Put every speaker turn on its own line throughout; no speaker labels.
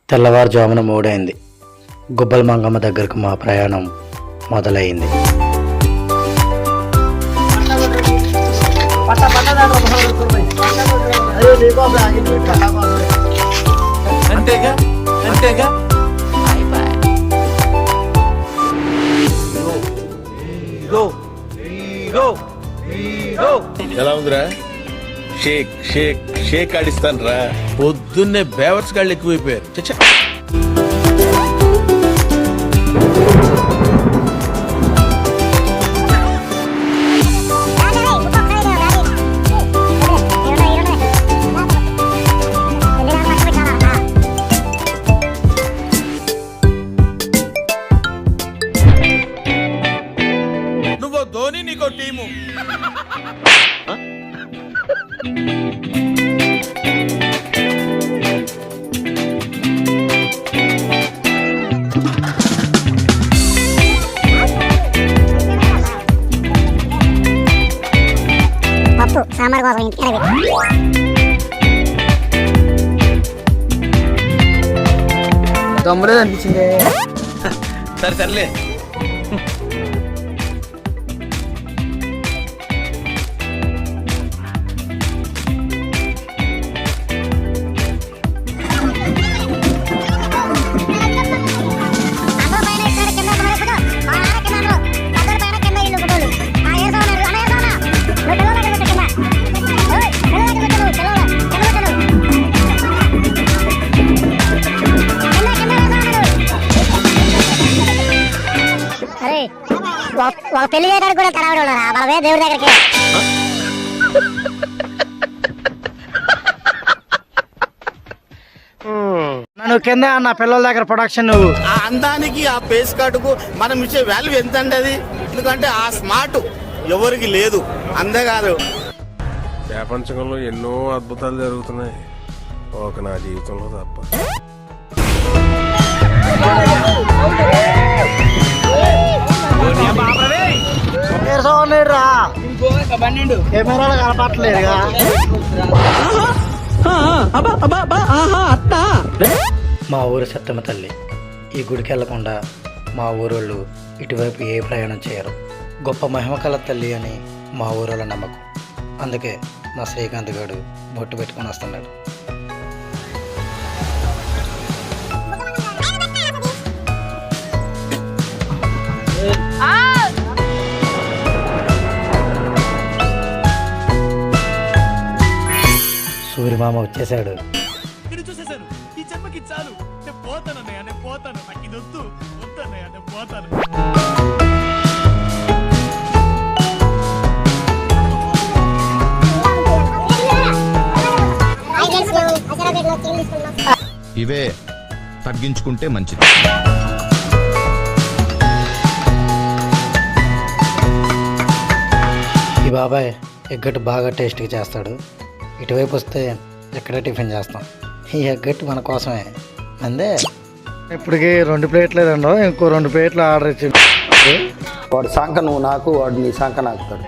తెల్లవారుజామున 3 అయింది. గుబ్బల మంగమ్మ దగ్గరకు మా ప్రయాణం మొదలైంది.
ఎలా ఉందిరా? షేక్ షేక్ షేక్ ఆడిస్తాను రా.
పొద్దున్నే బేవర్స్ గాళ్ళు ఎక్కువైపోయారు. నువ్వు ధోని, నీకో టీము.
సాంబార్ కోసం ఇంటికి
దమ్ములేదు అనిపించింది.
సర్లే.
ఒక పెళ్లి చేయడానికి కూడా కరావడం ఉన్నారా వాళ్ళే దేవుడి దగ్గరికి.
నన్ను కింద నా పిల్లల దగ్గర ప్రొడక్షన్. నువ్వు
ఆ అందానికి, ఆ ఫేస్ కార్డుకు మనం ఇచ్చే వాల్యూ ఎంత అండి అది? ఎందుకంటే ఆ స్మార్ట్ ఎవరికి లేదు. అంతేకాదు,
ప్రపంచంలో ఎన్నో అద్భుతాలు జరుగుతున్నాయి, ఒక నా జీవితంలో తప్ప.
కెమెరాలు కనపట్లేదుగా.
మా ఊరు సత్తమ్మ తల్లి. ఈ గుడికి వెళ్లకుండా మా ఊరోళ్ళు ఇటువైపు ఏ ప్రయాణం చేయరు. గొప్ప మహిమ కల తల్లి అని మా ఊరోళ్ళ నమ్మకం. అందుకే మా శ్రీకాంత్ గారు బొట్టు పెట్టుకొని వస్తున్నాడు. సూర్యమామ వచ్చేసాడు.
చూసేసాను. ఈ జన్మకి చాలు. నేను పోతాను అన్నయ్య, నేను పోతాను. నాకు ఇది వద్దు, వద్దన్నయ్య, నేను పోతాను.
ఇవే తగ్గించుకుంటే మంచిది.
ఈ బాబాయ్ ఎగ్గట్టు బాగా టేస్ట్గా చేస్తాడు. ఇటువైపు వస్తే ఎక్కడే టిఫిన్ చేస్తాం. ఈ ఎగ్గట్టు మన కోసమే అందే.
ఇప్పటికి 2 ప్లేట్లు లేదండో, ఇంకో 2 ప్లేట్లు ఆర్డర్ ఇచ్చింది.
వాడు సంఖ నువ్వు నాకు, వాడు నీ సంఖ నాకుతాడు.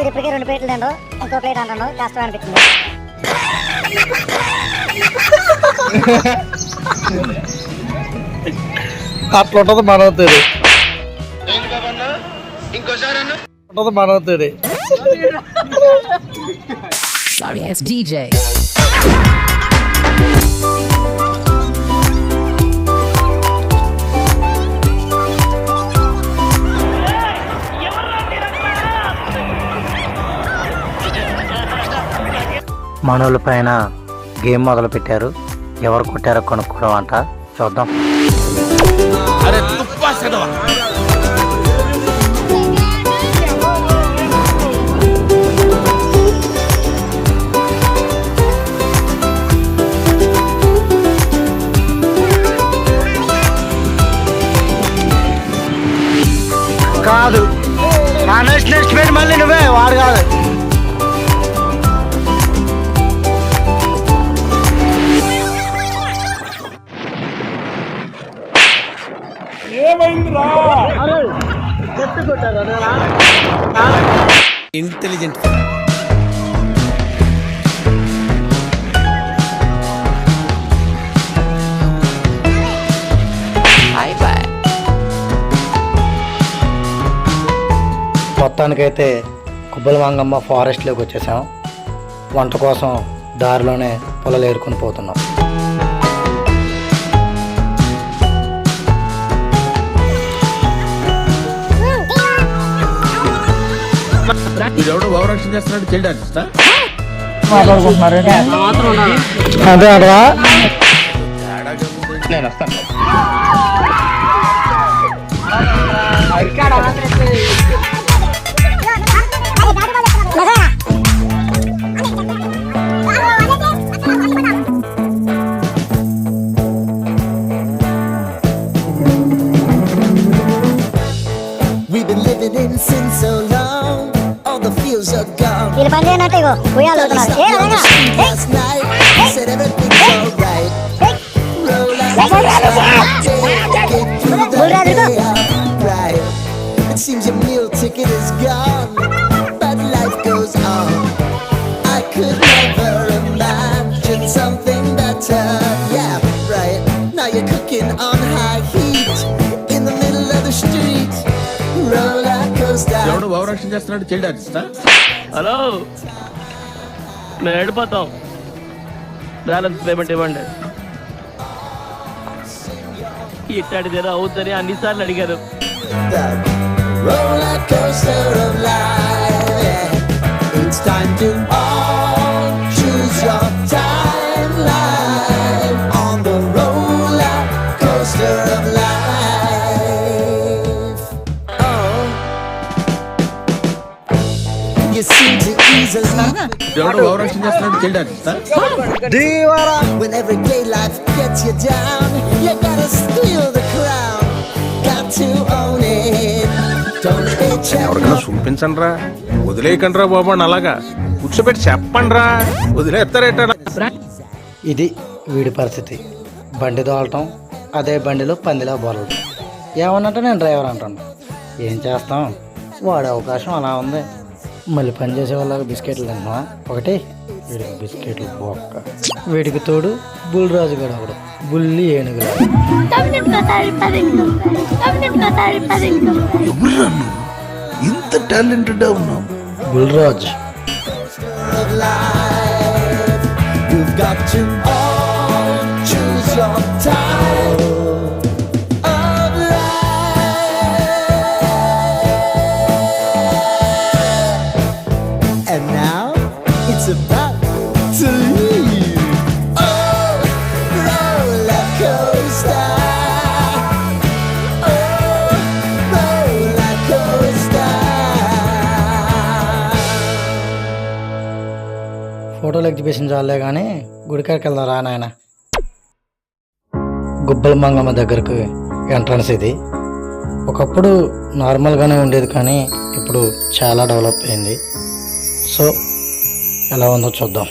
ఇప్పటికే 2 ప్లేట్లు తిండో, ఇంకో ప్లేట్ అంటాను. కష్టం అనిపించింది.
అట్లా ఉంటుంది మనవుతుంది. ఉంటుంది మనవుతుంది.
Sorry ass DJ.
మనోళ్ళ పైన గేమ్ మొదలు పెట్టారు. ఎవరు కొట్టారో కొనుక్కోవడం అంట. చూద్దాం.
అరే తుప్పా చదవా.
కాదు, నెక్స్ట్ పెట్టి మళ్ళీ నువ్వే, వాడు కాదు.
ఇంటెలిజెంట్.
మొత్తానికైతే కుబ్బల మంగమ్మ ఫారెస్ట్లోకి వచ్చేసాం. వంట కోసం దారిలోనే పొలాలు ఏరుకొని పోతున్నాం.
వీడెవడో ఓవరాక్షన్ చేస్తున్నాడు, చైల్డ్ ఆర్టిస్టా?
అదే అడవా
నేను వస్తాను.
We've been living in sin so long, all the feels are gone.
వీళ్ళు పని చేయనట్టు ఇగో ఉయ్యాలు అవుతున్నారు. ఏ Ranga
Last night, said everything's alright. Roll out the day, right. It seems your meal ticket is gone, but life goes on. I could never imagine something better. Yeah, right. Now you're cooking on high heat in the middle of the street. Roller coaster.
ఎవడో overaction చేస్తున్నాడు, child ఆర్టిస్టా?
Hello, మేము వెళ్ళిపోతాం. Balance payment ఇవ్వండి. ఇట్టాడిదేదో అవుతుందని అన్నిసార్లు అడిగారు.
The roller coaster of life. Yeah. It's time to all choose your timeline on the roller coaster of life. Oh, you seem to easily
ఎవడో overaction చేస్తున్నాడు, child ఆర్టిస్టా?
when everyday life gets you down. You gotta steal the crown. Got to own it. Don't be
ఎవరికైనా చూపించండి రా, వదిలేయకండి రా బాబు అని అలాగా కూర్చోబెట్టి చెప్పండి రా, వదిలేస్తారేట.
ఇది వీడి పరిస్థితి. బండి దోలటం, అదే బండిలో పందిలా బోలటం. ఏమన్నట్టు నేను డ్రైవర్ అంటాను. ఏం చేస్తాం, వాడే అవకాశం అలా ఉంది. మళ్ళీ పని చేసే వాళ్ళకి బిస్కెట్లు తింటున్నా. ఒకటి వీడికి బిస్కెట్లు బొక్క. వీడికి తోడు బుల్రాజు గడ ఒకడు, బుల్లి ఏనుగులు.
ఇంత టాలెంటెడ్ ఉన్నావు.
Bulraj.
of life. You've got to all choose your time of life. And now it's about to leave. Oh, roller coaster. Oh, roller coaster.
ఫోటోలు ఎగ్జిబిషన్ చాలే కానీ గుడికాడికి వెళ్దాం రా నాయన. గుబ్బల మంగమ్మ దగ్గరకు ఎంట్రన్స్ ఇది. ఒకప్పుడు నార్మల్గానే ఉండేది కానీ ఇప్పుడు చాలా డెవలప్ అయింది. సో ఎలా ఉందో చూద్దాం.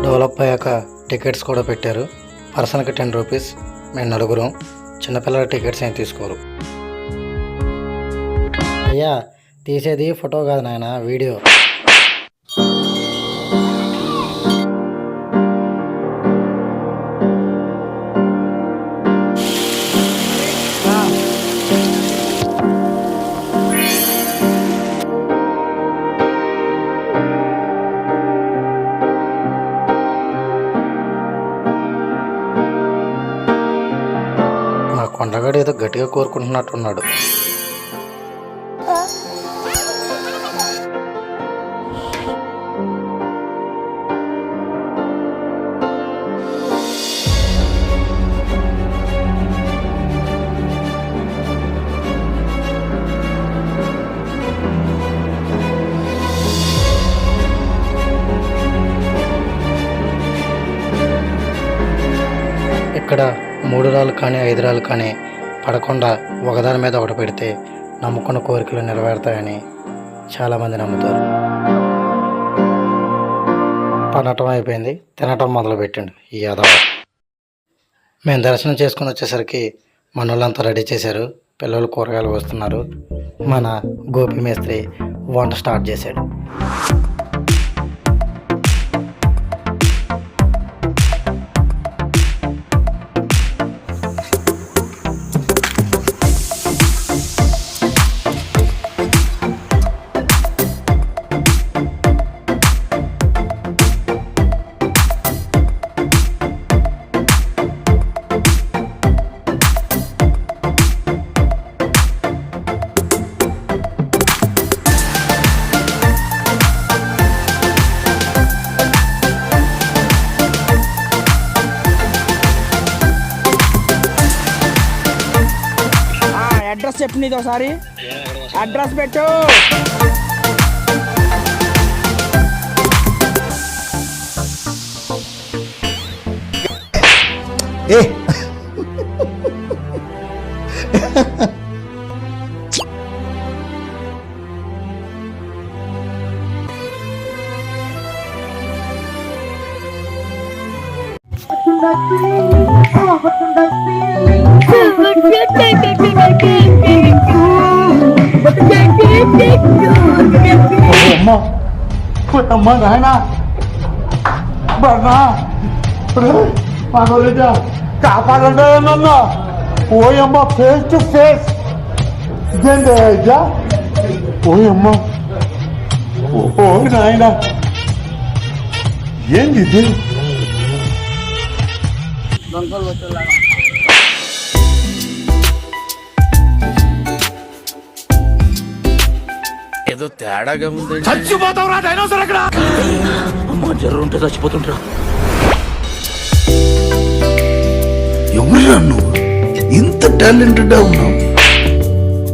డెవలప్ అయ్యాక టికెట్స్ కూడా పెట్టారు. పర్సన్కి 10 రూపీస్. మేము నలుగురం. చిన్నపిల్లల టికెట్స్ ఏం తీసుకోరు. అయ్యా, తీసేది ఫోటో కాదు నాయన, వీడియో. మా కొండగాడు ఏదో గట్టిగా కోరుకుంటున్నట్టున్నాడు. ఇక్కడ 3 రాళ్ళు కానీ 5 రాళ్ళు కానీ పడకుండా ఒకదాని మీద ఒకటి పెడితే నమ్ముకున్న కోరికలు నెరవేరుతాయని చాలామంది నమ్ముతారు. పడటం అయిపోయింది, తినటం మొదలుపెట్టిండు ఈ యాదవ. మేము దర్శనం చేసుకుని వచ్చేసరికి మన వాళ్ళంతా రెడీ చేశారు. పిల్లలు కూరగాయలు వస్తున్నారు. మన గోపి మేస్త్రి వంట స్టార్ట్ చేశాడు.
అడ్రస్ చెప్పు నీది ఒకసారి. అడ్రస్ పెట్టు.
అమ్మా నాయన బర్నా మనోళ్ళ కాపాడండి నన్ను. ఓయమ్మ ఫేస్ టు ఫేస్ ఇదేంటి అయ్యా? ఓయమ్మ ఓ నాయన ఏంది ఇది?
ఏదో తేడాగా ఉంది.
చచ్చిపోతావురా డైనోసార్ అక్కడ.
అమ్మ జర్రు ఉంటే చచ్చిపోతుంటా.
ఎవరురా నువ్వు ఇంత టాలెంటెడ్ ఉన్నావు?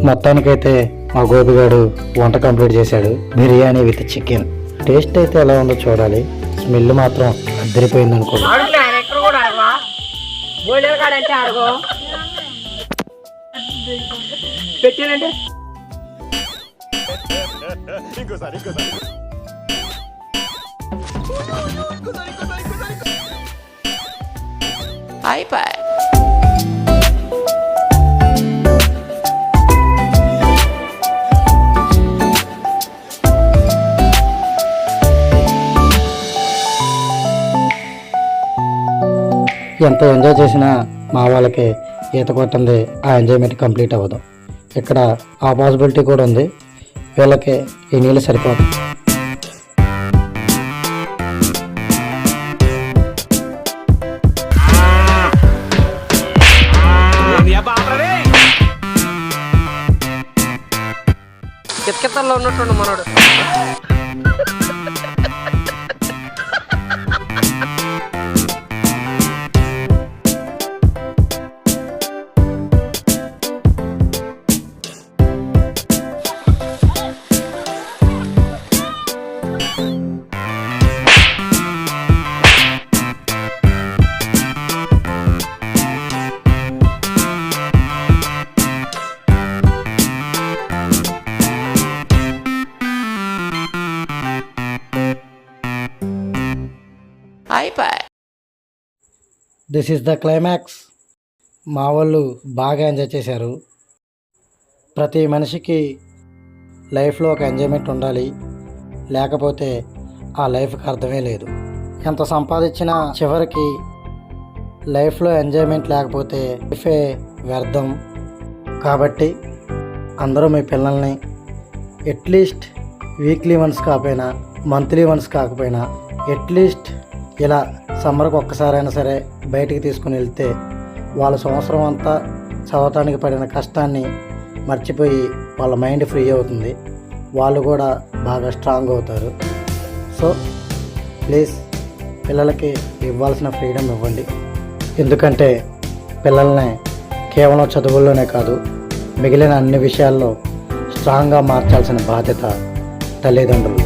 మొత్తానికైతే మా గోపిగాడు వంట కంప్లీట్ చేశాడు. Biryani with chicken. టేస్ట్ అయితే ఎలా ఉందో చూడాలి. స్మెల్ మాత్రం అద్దరిపోయింది అనుకోండి. ఎంత ఎంజాయ్ చేసినా మా వాళ్ళకి ఈత కొట్టంది ఆ ఎంజాయ్మెంట్ కంప్లీట్ అవ్వదు. ఇక్కడ ఆ పాసిబిలిటీ కూడా ఉంది. వీళ్ళకి ఈ నీళ్ళు సరిపోదు.
కితకితల్లో ఉన్నట్టు మనోడు.
This is the climax. మా వాళ్ళు బాగా ఎంజాయ్ చేశారు. ప్రతి మనిషికి లైఫ్లో ఒక ఎంజాయ్మెంట్ ఉండాలి. లేకపోతే ఆ లైఫ్కి అర్థమే లేదు. ఎంత సంపాదించినా చివరికి లైఫ్లో ఎంజాయ్మెంట్ లేకపోతే లైఫే వ్యర్థం. కాబట్టి అందరూ మీ పిల్లల్ని అట్లీస్ట్ వీక్లీ వన్స్ కాకపోయినా, మంత్లీ వన్స్ కాకపోయినా, అట్లీస్ట్ ఇలా సమ్మర్కి ఒక్కసారైనా సరే బయటికి తీసుకుని వెళ్తే వాళ్ళ సంవత్సరం అంతా చదవటానికి పడిన కష్టాన్ని మర్చిపోయి వాళ్ళ మైండ్ ఫ్రీ అవుతుంది. వాళ్ళు కూడా బాగా స్ట్రాంగ్ అవుతారు. సో ప్లీజ్ పిల్లలకి ఇవ్వాల్సిన ఫ్రీడమ్ ఇవ్వండి. ఎందుకంటే పిల్లల్ని కేవలం చదువుల్లోనే కాదు, మిగిలిన అన్ని విషయాల్లో స్ట్రాంగ్గా మార్చాల్సిన బాధ్యత తల్లిదండ్రులు.